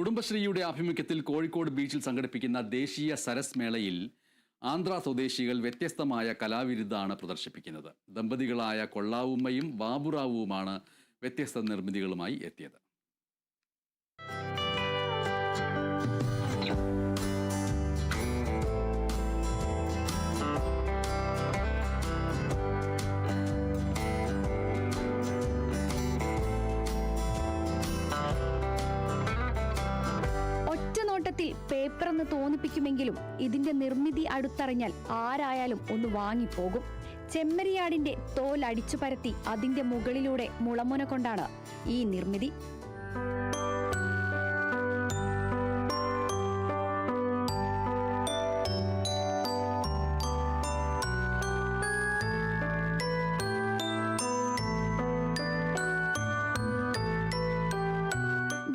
കുടുംബശ്രീയുടെ ആഭിമുഖ്യത്തിൽ കോഴിക്കോട് ബീച്ചിൽ സംഘടിപ്പിക്കുന്ന ദേശീയ സരസ് മേളയിൽ ആന്ധ്ര സ്വദേശികൾ വ്യത്യസ്തമായ കലാവിരുദ്ധാണ് പ്രദർശിപ്പിക്കുന്നത്. ദമ്പതികളായ കൊള്ളാവുമ്മയും ബാബുറാവുവുമാണ് വ്യത്യസ്ത നിർമ്മിതികളുമായി എത്തിയത്. പേപ്പർ എന്ന് തോന്നിപ്പിക്കുമെങ്കിലും ഇതിന്റെ നിർമ്മിതി അടുത്തറിഞ്ഞാൽ ആരായാലും ഒന്ന് വാങ്ങിപ്പോകും. ചെമ്മരിയാടിന്റെ തോൽ അടിച്ചു പരത്തി അതിന്റെ മുകളിലൂടെ മുളമുന കൊണ്ടാണ് ഈ നിർമ്മിതി.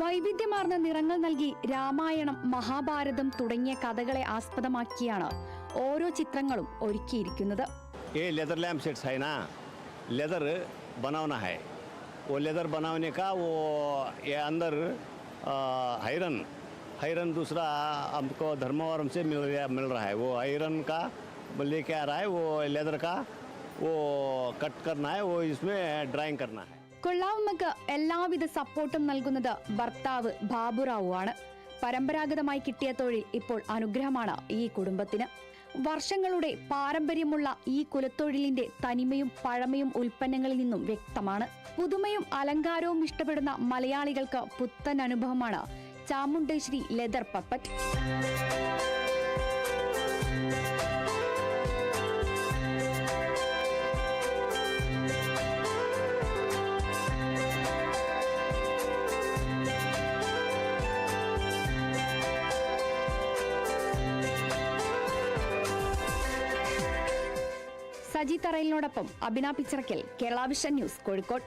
വൈവിധ്യമാർന്ന നിറങ്ങൾ നൽകി രാമായണം, മഹാഭാരതം തുടങ്ങിയ കഥകളെ ആസ്പദമാക്കിയാണ് ഓരോ ചിത്രങ്ങളും ഒരുക്കിയിരിക്കുന്നത്. लेदर लैम्प सेट्स है ना, लेदर बनाना है. वो लेदर बनाने का वो ये अंदर आयरन दूसरा हमको धर्मवरम से मिल रहा है. वो आयरन का लेके आ रहा है. वो लेदर का वो कट करना है. वो इसमें ड्राइंग करना है. കൊള്ളാവുമ്മക്ക് എല്ലാവിധ സപ്പോർട്ടും നൽകുന്നത് ഭർത്താവ് ബാബുറാവു ആണ്. പരമ്പരാഗതമായി കിട്ടിയ തൊഴിൽ ഇപ്പോൾ അനുഗ്രഹമാണ് ഈ കുടുംബത്തിന്. വർഷങ്ങളുടെ പാരമ്പര്യമുള്ള ഈ കുലത്തൊഴിലിന്റെ തനിമയും പഴമയും ഉൽപ്പന്നങ്ങളിൽ നിന്നും വ്യക്തമാണ്. പുതുമയും അലങ്കാരവും ഇഷ്ടപ്പെടുന്ന മലയാളികൾക്ക് പുത്തൻ അനുഭവമാണ് ചാമുണ്ടേശ്വരി ലെതർ പപ്പറ്റ്. സജി തറയിലിനോടൊപ്പം അഭിന പിച്ചറക്കൽ, കേരള വിഷൻ ന്യൂസ്, കോഴിക്കോട്.